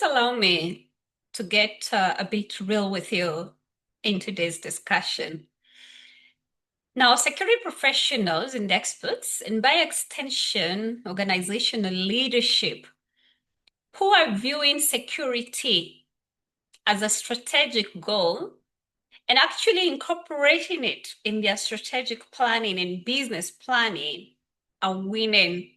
allow me to get a bit real with you in today's discussion. Now, security professionals and experts, and by extension, organizational leadership, who are viewing security as a strategic goal and actually incorporating it in their strategic planning and business planning, are winning.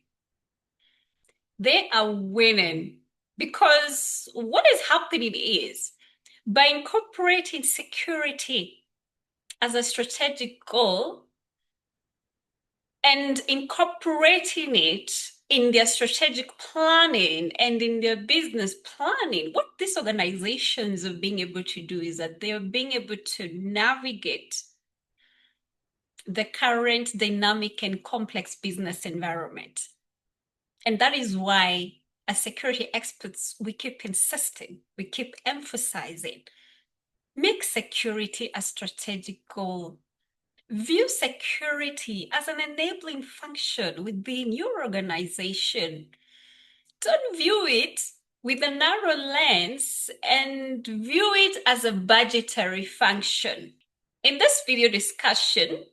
They are winning because what is happening is by incorporating security as a strategic goal and incorporating it in their strategic planning and in their business planning, what these organizations are being able to do is that they are being able to navigate the current dynamic and complex business environment. And that is why, as security experts, we keep insisting, we keep emphasizing, make security a strategic goal. View security as an enabling function within your organization. Don't view it with a narrow lens and view it as a budgetary function. In this video discussion,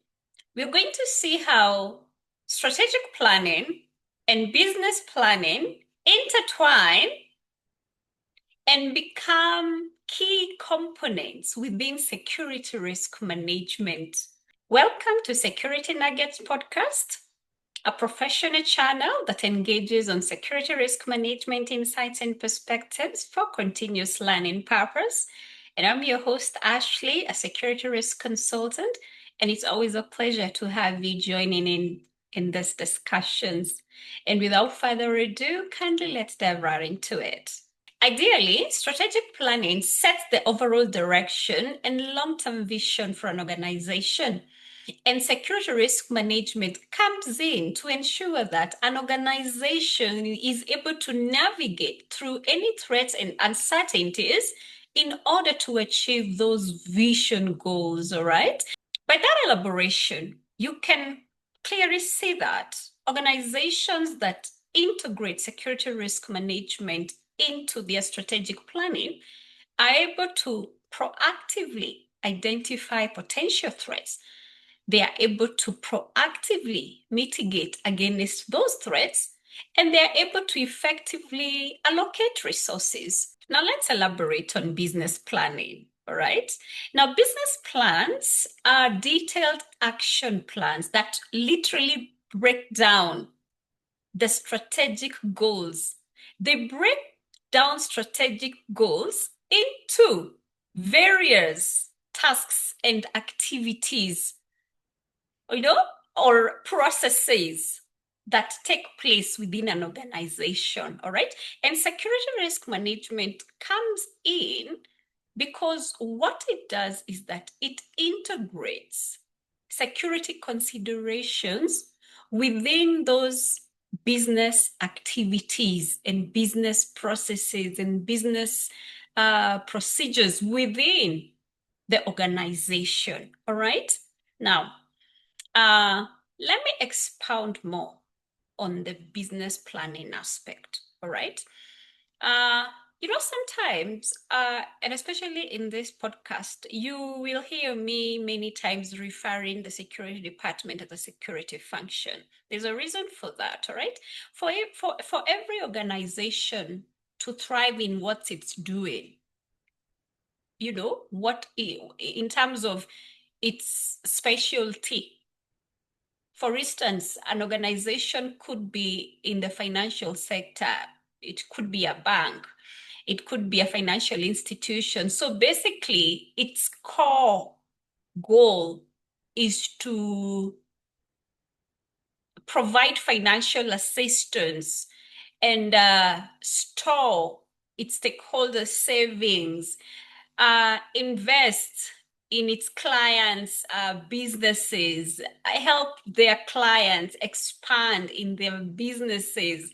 we're going to see how strategic planning and business planning intertwine and become key components within security risk management. Welcome to Security Nuggets Podcast, a professional channel that engages on security risk management insights and perspectives for continuous learning purpose. And I'm your host, Ashley, a security risk consultant, and it's always a pleasure to have you joining in these discussions. And without further ado, kindly let's dive right into it. Ideally, strategic planning sets the overall direction and long-term vision for an organization. And security risk management comes in to ensure that an organization is able to navigate through any threats and uncertainties in order to achieve those vision goals, all right? By that elaboration, you can clearly see that organizations that integrate security risk management into their strategic planning are able to proactively identify potential threats. They are able to proactively mitigate against those threats, and they are able to effectively allocate resources. Now, let's elaborate on business planning. All right. Now, business plans are detailed action plans that literally break down the strategic goals. They break down strategic goals into various tasks and activities, or processes that take place within an organization, all right? And security risk management comes in because what it does is that it integrates security considerations within those business activities and business processes and business procedures within the organization, all right? Now, let me expound more on the business planning aspect, all right? Sometimes, and especially in this podcast, you will hear me many times referring the security department as a security function. There's a reason for that, all right? For every organization to thrive in what it's doing, what in terms of its specialty. For instance, an organization could be in the financial sector. It could be a bank. It could be a financial institution. So basically, its core goal is to provide financial assistance and store its stakeholder savings, invest in its clients' businesses, help their clients expand in their businesses,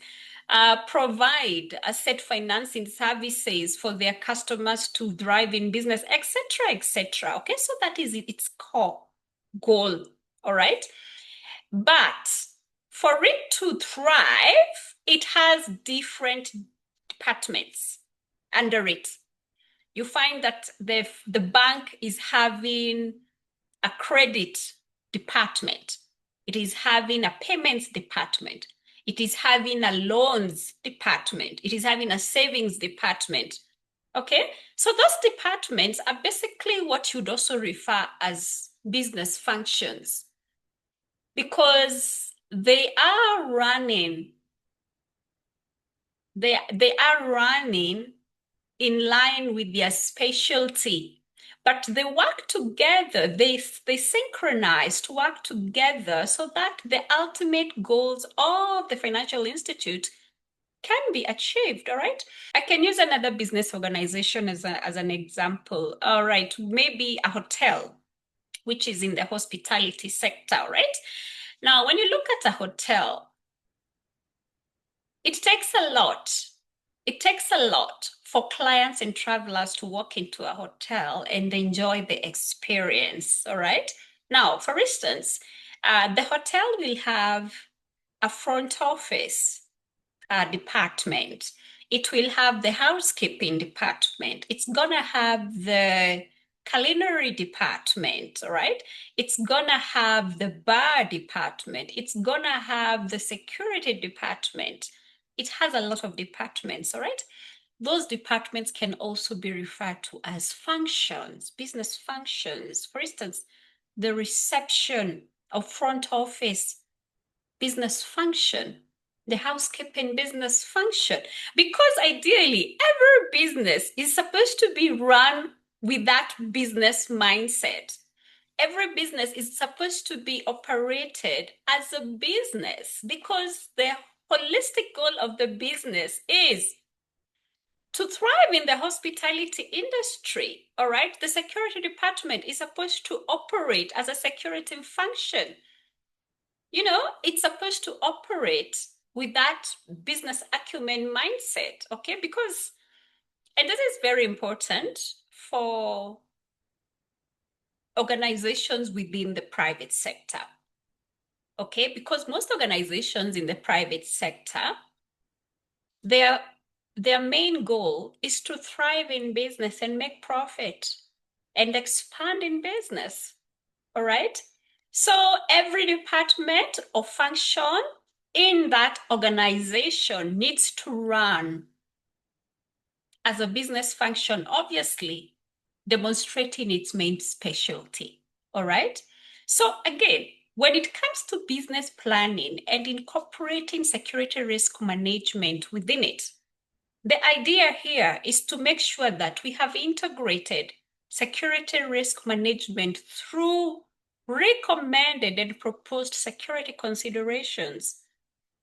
provide asset financing services for their customers to thrive in business, etc., etc. Okay, so that is its core goal, all right? But for it to thrive, it has different departments. under it. You find that the bank is having a credit department. It is having a payments department. It is having a loans department. It is having a savings department. Okay, so those departments are basically what you'd also refer as business functions, because they are running in line with their specialty, but they work together, they synchronize to work together so that the ultimate goals of the financial institute can be achieved. All right, I can use another business organization as an example. All right, maybe a hotel, which is in the hospitality sector, right? Now, when you look at a hotel, it takes a lot. It takes a lot for clients and travelers to walk into a hotel and enjoy the experience. All right. Now, for instance, the hotel will have a front office department. It will have the housekeeping department. It's gonna have the culinary department, right? It's gonna have the bar department. It's gonna have the security department. It has a lot of departments, all right? Those departments can also be referred to as functions, business functions. For instance, the reception of front office business function, the housekeeping business function, because ideally every business is supposed to be run with that business mindset. Every business is supposed to be operated as a business, because the holistic goal of the business is to thrive in the hospitality industry. All right, the security department is supposed to operate as a security function. It's supposed to operate with that business acumen mindset, okay? Because, and this is very important for organizations within the private sector, okay? Because most organizations in the private sector, their main goal is to thrive in business and make profit and expand in business, all right? So every department or function in that organization needs to run as a business function, obviously demonstrating its main specialty. All right. So again, when it comes to business planning and incorporating security risk management within it, the idea here is to make sure that we have integrated security risk management through recommended and proposed security considerations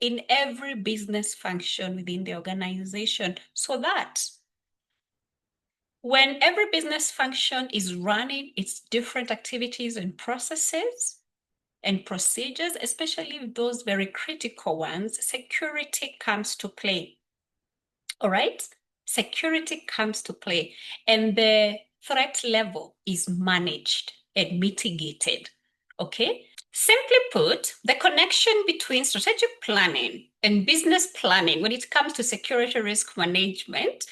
in every business function within the organization, so that when every business function is running its different activities and processes and procedures, especially those very critical ones, security comes to play. All right? Security comes to play, and the threat level is managed and mitigated. Okay? Simply put, the connection between strategic planning and business planning when it comes to security risk management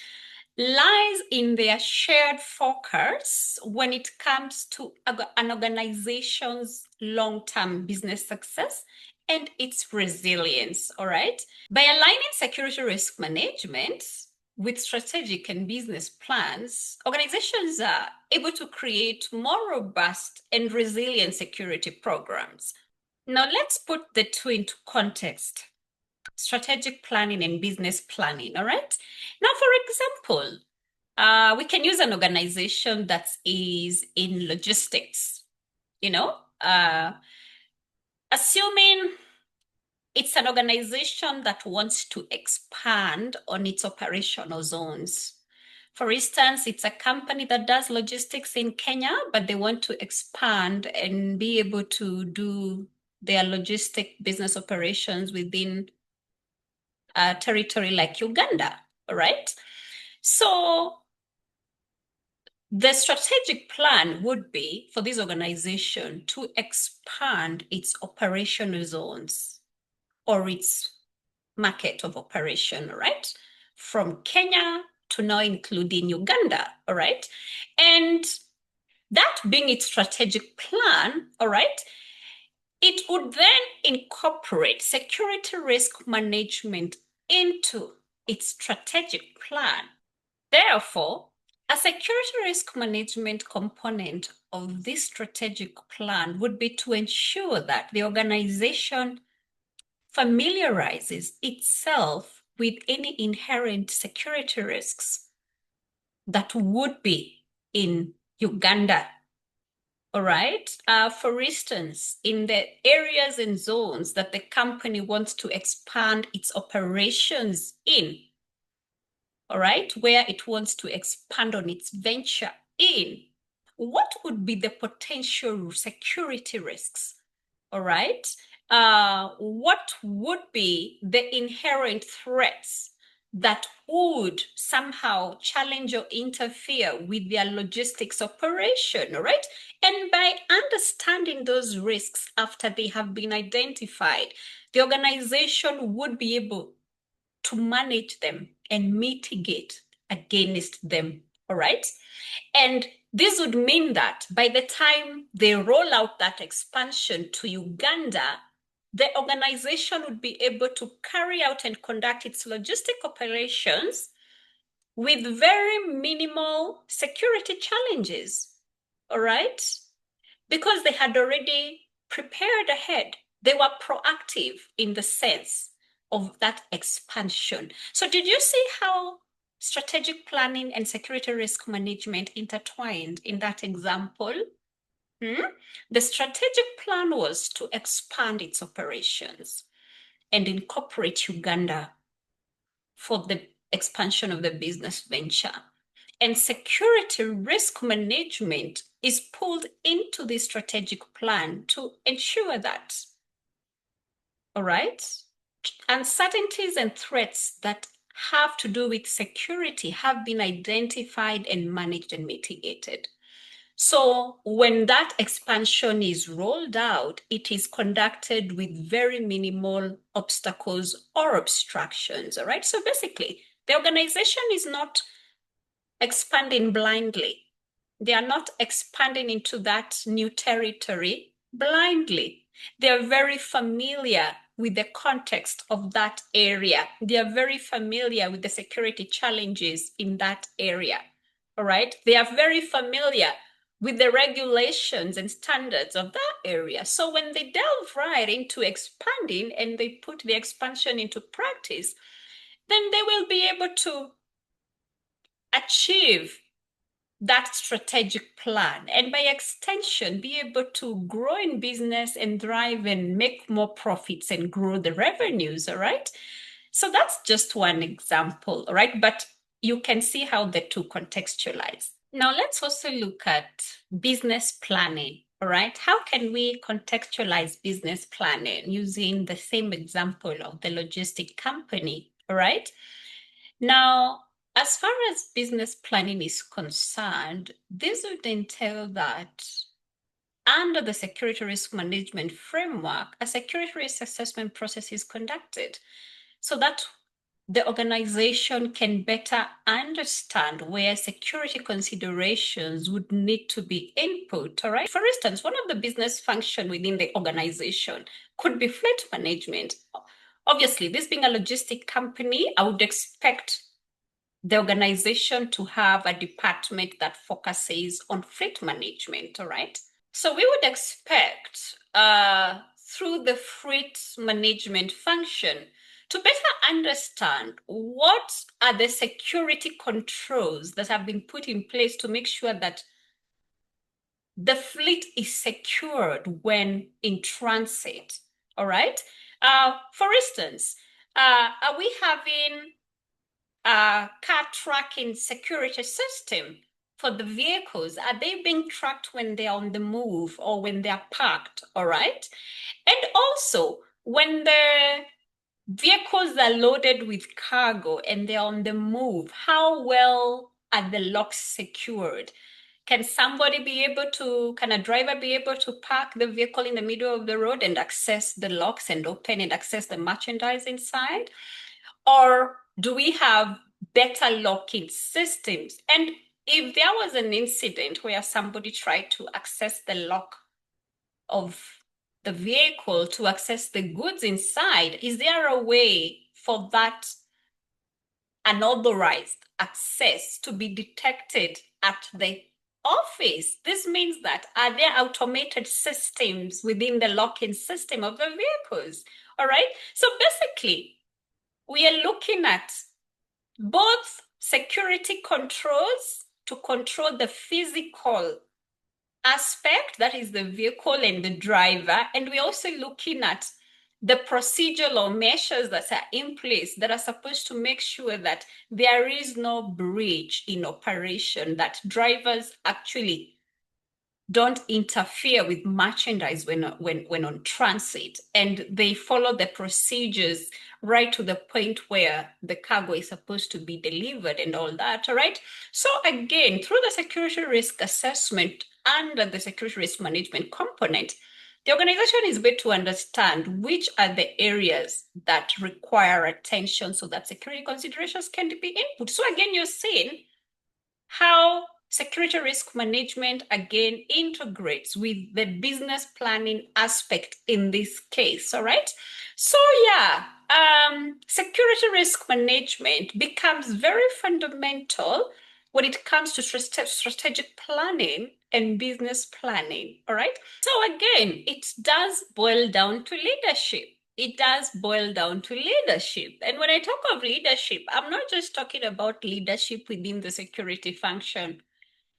lies in their shared focus when it comes to an organization's long-term business success and its resilience, all right? By aligning security risk management with strategic and business plans, organizations are able to create more robust and resilient security programs. Now, let's put the two into context: strategic planning and business planning, all right? Now, for example, we can use an organization that is in logistics, assuming it's an organization that wants to expand on its operational zones. For instance, it's a company that does logistics in Kenya, but they want to expand and be able to do their logistic business operations within a territory like Uganda, all right? So the strategic plan would be for this organization to expand its operational zones or its market of operation, right? From Kenya to now include in Uganda, all right? And that being its strategic plan, all right, it would then incorporate security risk management into its strategic plan. Therefore, a security risk management component of this strategic plan would be to ensure that the organization familiarizes itself with any inherent security risks that would be in Uganda. All right. For instance, in the areas and zones that the company wants to expand its operations in, all right, where it wants to expand on its venture in, what would be the potential security risks? All right. What would be the inherent threats that would somehow challenge or interfere with their logistics operation, all right? And by understanding those risks after they have been identified, the organization would be able to manage them and mitigate against them, all right? And this would mean that by the time they roll out that expansion to Uganda, the organization would be able to carry out and conduct its logistic operations with very minimal security challenges, all right? Because they had already prepared ahead. They were proactive in the sense of that expansion. So did you see how strategic planning and security risk management intertwined in that example? The strategic plan was to expand its operations and incorporate Uganda for the expansion of the business venture. And security risk management is pulled into the strategic plan to ensure that, all right, uncertainties and threats that have to do with security have been identified and managed and mitigated. So when that expansion is rolled out, it is conducted with very minimal obstacles or obstructions, all right? So basically, the organization is not expanding blindly. They are not expanding into that new territory blindly. They are very familiar with the context of that area. They are very familiar with the security challenges in that area. All right. They are very familiar with the regulations and standards of that area. So when they delve right into expanding and they put the expansion into practice, then they will be able to achieve that strategic plan and by extension be able to grow in business and thrive and make more profits and grow the revenues, all right? So that's just one example, all right? But you can see how the two contextualize. Now let's also look at business planning, all right? How can we contextualize business planning using the same example of the logistic company, all right? Now, as far as business planning is concerned, this would entail that under the security risk management framework, a security risk assessment process is conducted so that the organization can better understand where security considerations would need to be input, all right? For instance, one of the business functions within the organization could be fleet management. Obviously, this being a logistic company, I would expect the organization to have a department that focuses on fleet management, all right? So we would expect through the fleet management function to better understand what are the security controls that have been put in place to make sure that the fleet is secured when in transit, all right? For instance, are we having car tracking security system for the vehicles? Are they being tracked when they're on the move or when they're parked? All right. And also, when the vehicles are loaded with cargo and they're on the move, how well are the locks secured? Can a driver be able to park the vehicle in the middle of the road and access the locks and open and access the merchandise inside? Or do we have better locking systems. And if there was an incident where somebody tried to access the lock of the vehicle to access the goods inside, is there a way for that unauthorized access to be detected at the office? This means that are there automated systems within the locking system of the vehicles? All right. So basically, we are looking at both security controls to control the physical aspect, that is the vehicle and the driver, and we're also looking at the procedural measures that are in place that are supposed to make sure that there is no breach in operation, that drivers actually don't interfere with merchandise when on transit, and they follow the procedures right to the point where the cargo is supposed to be delivered and all that. All right. So again, through the security risk assessment and the security risk management component, the organization is able to understand which are the areas that require attention so that security considerations can be input. So again, you're seeing how security risk management again integrates with the business planning aspect in this case. All right. So yeah, security risk management becomes very fundamental when it comes to strategic planning and business planning. All right. So again, it does boil down to leadership. It does boil down to leadership. And when I talk of leadership, I'm not just talking about leadership within the security function.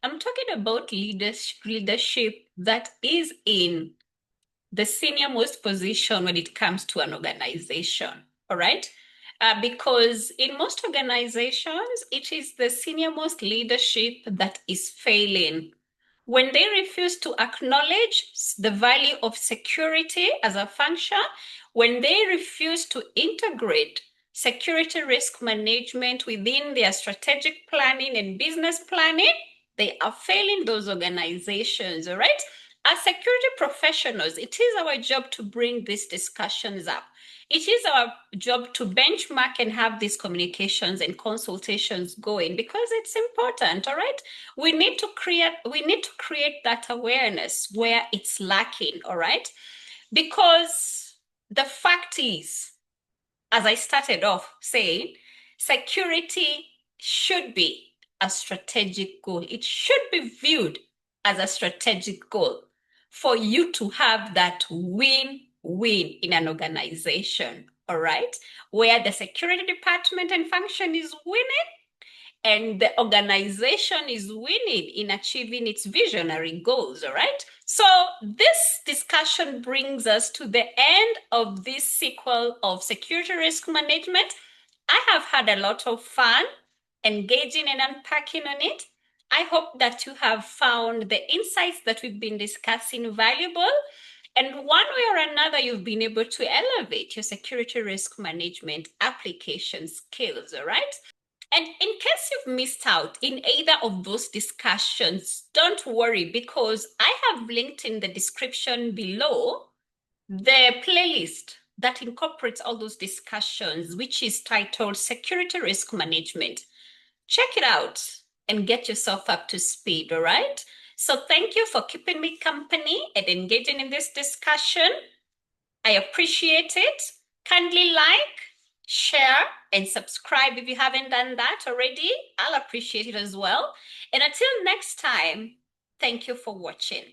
I'm talking about leadership that is in the senior most position when it comes to an organization. All right. Because in most organizations, it is the senior most leadership that is failing. When they refuse to acknowledge the value of security as a function, when they refuse to integrate security risk management within their strategic planning and business planning, they are failing those organizations, all right? As security professionals, it is our job to bring these discussions up. It is our job to benchmark and have these communications and consultations going because it's important, all right? We need to create that awareness where it's lacking, all right? Because the fact is, as I started off saying, security should be a strategic goal. It should be viewed as a strategic goal for you to have that win-win in an organization, all right? Where the security department and function is winning and the organization is winning in achieving its visionary goals, all right? So this discussion brings us to the end of this sequel of security risk management. I have had a lot of fun engaging and unpacking on it. I hope that you have found the insights that we've been discussing valuable. And one way or another, you've been able to elevate your security risk management application skills, all right? And in case you've missed out in either of those discussions, don't worry because I have linked in the description below the playlist that incorporates all those discussions, which is titled Security Risk Management. Check it out and get yourself up to speed, all right? So thank you for keeping me company and engaging in this discussion. I appreciate it. Kindly like, share, and subscribe if you haven't done that already. I'll appreciate it as well. And until next time, thank you for watching.